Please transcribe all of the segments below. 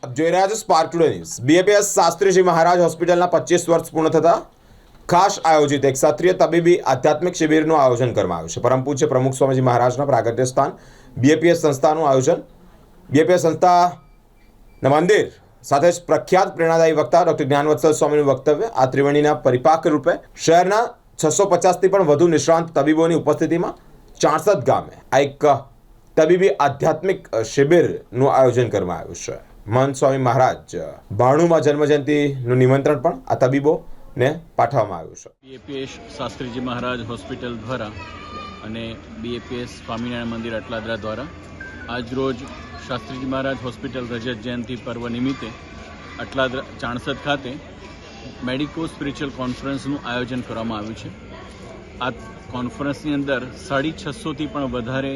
આપ જોઈ રહ્યા છો Spark Today news. BAPS Shastriji Maharaj હોસ્પિટલના 25 વર્ષ પૂર્ણ થતા ખાસ આયોજિત એક સત્રીય તબીબી આધ્યાત્મિક શિબિરનું આયોજન કરવામાં આવ્યું છે। પરમ પૂજ્ય પ્રમુખ સ્વામીજી મહારાજના પ્રાગટ્ય સ્થાન બીએપીએસ સંસ્થાનું આયોજન। બીએપીએસ સંસ્થાના મંદિર સાથે જ પ્રખ્યાત પ્રેરણાદાયી વક્તા ડોક્ટર જ્ઞાનવત્સલ સ્વામીનું વક્તવ્ય આ ત્રિવેણીના પરિપાક રૂપે શહેરના 650થી પણ વધુ નિષ્ણાંત તબીબોની ઉપસ્થિતિમાં ચાણસદ ગામે આ એક તબીબી આધ્યાત્મિક શિબિરનું આયોજન કરવામાં આવ્યું છે। મહંત સ્વામી મહારાજ 92માં જન્મજયંતિનું નિમંત્રણ પણ આ તબીબોને પાઠવવામાં આવ્યું છે। બીએપીએસ શાસ્ત્રીજી મહારાજ હોસ્પિટલ દ્વારા અને બીએપીએસ સ્વામિનારાયણ મંદિર અટલાદરા દ્વારા આજરોજ શાસ્ત્રીજી મહારાજ હોસ્પિટલ રજત જયંતિ પર્વ નિમિત્તે અટલાદરા ચાણસદ ખાતે મેડિકો સ્પિરિચ્યુઅલ કોન્ફરન્સનું આયોજન કરવામાં આવ્યું છે। આ કોન્ફરન્સની અંદર 650થી પણ વધારે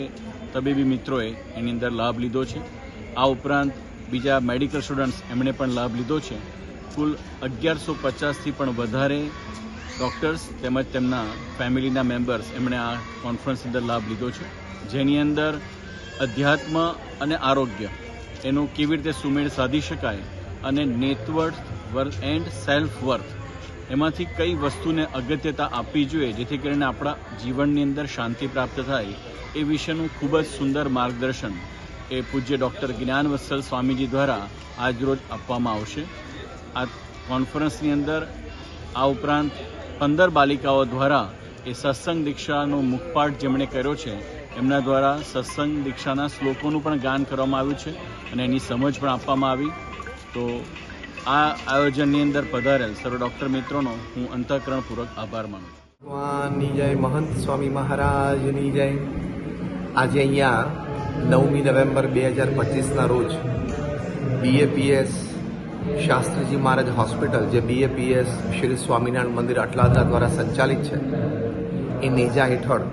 તબીબી મિત્રોએ એની અંદર લાભ લીધો છે। આ ઉપરાંત બીજા મેડિકલ સ્ટુડન્ટ્સ એમણે પણ લાભ લીધો છે। કુલ 1150થી પણ વધારે ડૉક્ટર્સ તેમજ તેમના ફેમિલીના મેમ્બર્સ એમણે આ કોન્ફરન્સની અંદર લાભ લીધો છે, જેની અંદર અધ્યાત્મ અને આરોગ્ય એનો કેવી રીતે સુમેળ સાધી શકાય અને નેટવર્થ એન્ડ સેલ્ફ વર્થ એમાંથી કઈ વસ્તુને અગત્યતા આપવી જોઈએ જેથી કરીને આપણા જીવનની અંદર શાંતિ પ્રાપ્ત થાય એ વિશેનું ખૂબ જ સુંદર માર્ગદર્શન એ પૂજ્ય ડૉક્ટર જ્ઞાનવત્સલ સ્વામીજી દ્વારા આજરોજ આપવામાં આવશે। આ કોન્ફરન્સની અંદર આ ઉપરાંત 15 બાલિકાઓ દ્વારા એ સત્સંગ દીક્ષાનો મુખપાઠ જેમણે કર્યો છે એમના દ્વારા સત્સંગ દીક્ષાના શ્લોકોનું પણ ગાન કરવામાં આવ્યું છે અને એની સમજ પણ આપવામાં આવી। તો આ આયોજનની અંદર પધારેલ સર્વ ડૉક્ટર મિત્રોનો હું અંતઃકરણપૂર્વક આભાર માનું છું। ભગવાનની જય, મહંત સ્વામી મહારાજની જય। આજે અહીંયા 9મી નવેમ્બર 2025ના રોજ બીએપીએસ શાસ્ત્રીજી મહારાજ હોસ્પિટલ, જે બીએપીએસ શ્રી સ્વામિનારાયણ મંદિર અટલાદરા દ્વારા સંચાલિત છે, એ નેજા હેઠળ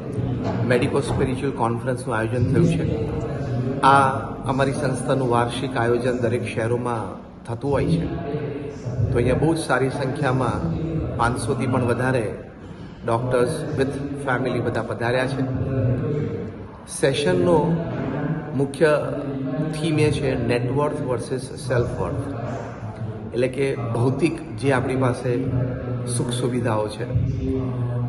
મેડિકો સ્પિરિચ્યુઅલ કોન્ફરન્સનું આયોજન થયું છે। આ અમારી સંસ્થાનું વાર્ષિક આયોજન દરેક શહેરોમાં થતું હોય છે, તો અહીંયા બહુ જ સારી સંખ્યામાં 500થી પણ વધારે ડૉક્ટર્સ વિથ ફેમિલી બધા પધાર્યા છે। સેશનનો મુખ્ય થીમ એ છે નેટવર્થ વર્સિસ સેલ્ફ વર્થ, એટલે કે ભૌતિક જે આપણી પાસે સુખ સુવિધાઓ છે,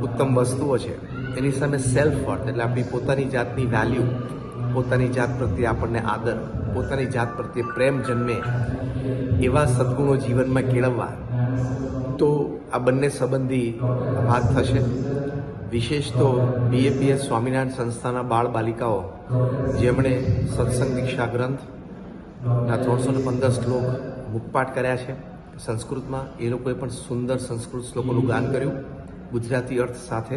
ઉત્તમ વસ્તુઓ છે, એની સામે સેલ્ફ વર્થ એટલે આપણી પોતાની જાતની વેલ્યુ, પોતાની જાત પ્રત્યે આપણને આદર, પોતાની જાત પ્રત્યે પ્રેમ જન્મે એવા સદ્ગુણો જીવનમાં કેળવવા, તો આ બંને સંબંધી વાત થશે। વિશેષ તો બીએપીએસ સ્વામિનારાયણ સંસ્થાના બાળ બાલિકાઓ જેમણે સત્સંગ દીક્ષા ગ્રંથના 315 શ્લોક મુખપાઠ કર્યા છે સંસ્કૃતમાં, એ લોકોએ પણ સુંદર સંસ્કૃત શ્લોકોનું ગાન કર્યું ગુજરાતી અર્થ સાથે,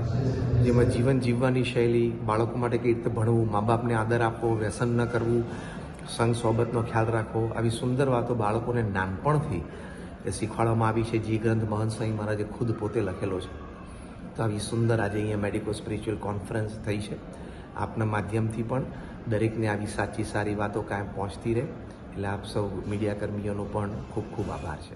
જેમાં જીવન જીવવાની શૈલી, બાળકો માટે કઈ રીતે ભણવું, મા બાપને આદર આપવો, વ્યસન ન કરવું, સંગ સોબતનો ખ્યાલ રાખવો, આવી સુંદર વાતો બાળકોને નાનપણથી એ શીખવાડવામાં આવી છે, જે ગ્રંથ મહંત સ્વામી મહારાજે ખુદ પોતે લખેલો છે। તો આવી સુંદર આજે અહીંયા મેડિકો સ્પિરિચ્યુઅલ કોન્ફરન્સ થઈ છે। આપના માધ્યમથી પણ દરેકને આવી સાચી સારી વાતો કાયમ પહોંચતી રહે, એટલે આપ સૌ મીડિયાકર્મીઓનો પણ ખૂબ ખૂબ આભાર છે।